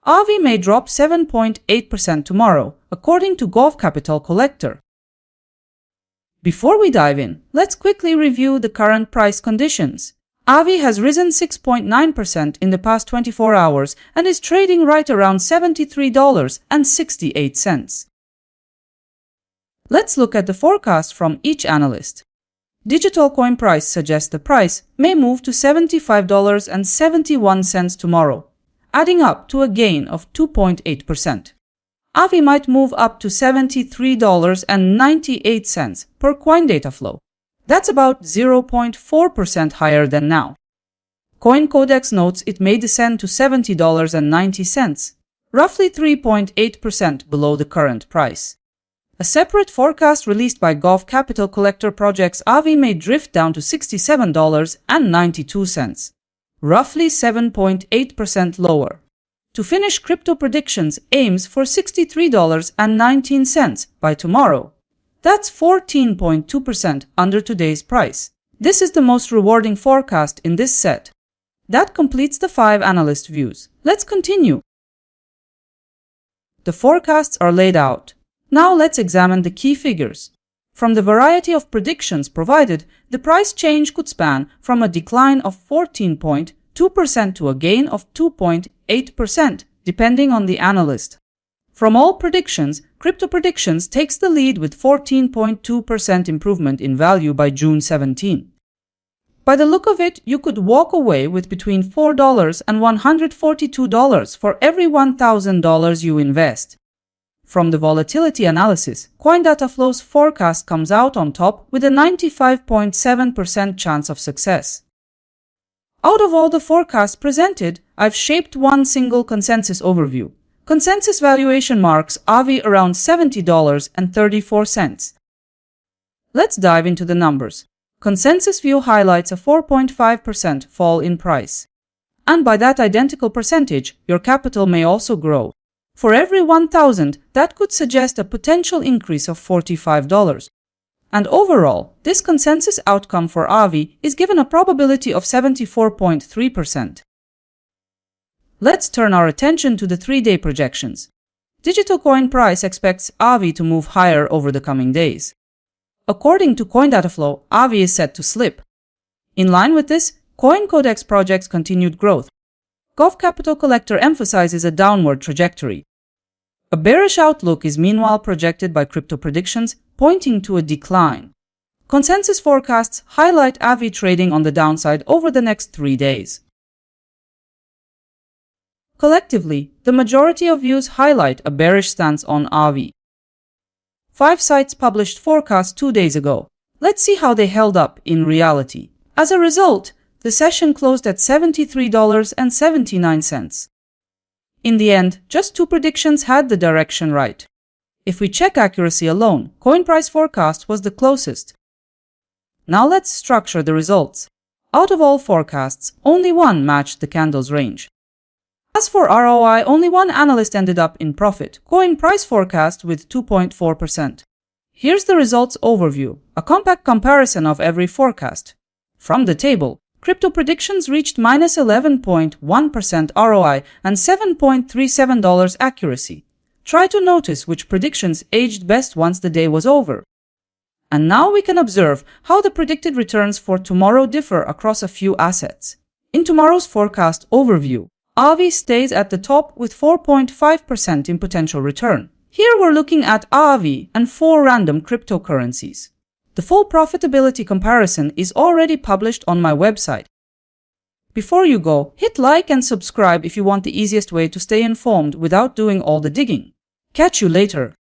Aave may drop 7.8% tomorrow, according to Gov Capital Collector. Before we dive in, let's quickly review the current price conditions. Aave has risen 6.9% in the past 24 hours and is trading right around $73.68. Let's look at the forecast from each analyst. Digital coin price suggests the price may move to $75.71 tomorrow, adding up to a gain of 2.8%. Aave might move up to $73.98 per coin data flow. That's about 0.4% higher than now. CoinCodex notes it may descend to $70.90, roughly 3.8% below the current price. A separate forecast released by Gov Capital Collector projects Aave may drift down to $67.92, roughly 7.8% lower. To finish, Crypto Predictions aims for $63.19 by tomorrow. That's 14.2% under today's price. This is the most rewarding forecast in this set. That completes the 5 analyst views. Let's continue. The forecasts are laid out. Now let's examine the key figures. From the variety of predictions provided, the price change could span from a decline of 14.2% to a gain of 2.8%, depending on the analyst. From all predictions, Crypto Predictions takes the lead with 14.2% improvement in value by June 17. By the look of it, you could walk away with between $4 and $142 for every $1,000 you invest. From the volatility analysis, CoinDataFlow's forecast comes out on top with a 95.7% chance of success. Out of all the forecasts presented, I've shaped one single consensus overview. Consensus valuation marks Aave around $70.34. Let's dive into the numbers. Consensus view highlights a 4.5% fall in price. And by that identical percentage, your capital may also grow. For every 1,000, that could suggest a potential increase of $45. And overall, this consensus outcome for Aave is given a probability of 74.3%. Let's turn our attention to the 3-day projections. Digital coin price expects Aave to move higher over the coming days. According to CoinDataFlow, Aave is set to slip. In line with this, CoinCodex projects continued growth. Gov Capital Collector emphasizes a downward trajectory. A bearish outlook is meanwhile projected by Crypto Predictions, pointing to a decline. Consensus forecasts highlight Aave trading on the downside over the next 3 days. Collectively, the majority of views highlight a bearish stance on Aave. 5 sites published forecasts 2 days ago. Let's see how they held up in reality. As a result, the session closed at $73.79. In the end, just 2 predictions had the direction right. If we check accuracy alone, coin price forecast was the closest. Now let's structure the results. Out of all forecasts, only one matched the candle's range. As for ROI, only one analyst ended up in profit, coin price forecast with 2.4%. Here's the results overview, a compact comparison of every forecast. From the table, Crypto Predictions reached minus 11.1% ROI and $7.37 accuracy. Try to notice which predictions aged best once the day was over. And now we can observe how the predicted returns for tomorrow differ across a few assets. In tomorrow's forecast overview, Aave stays at the top with 4.5% in potential return. Here we're looking at Aave and 4 random cryptocurrencies. The full profitability comparison is already published on my website. Before you go, hit like and subscribe if you want the easiest way to stay informed without doing all the digging. Catch you later.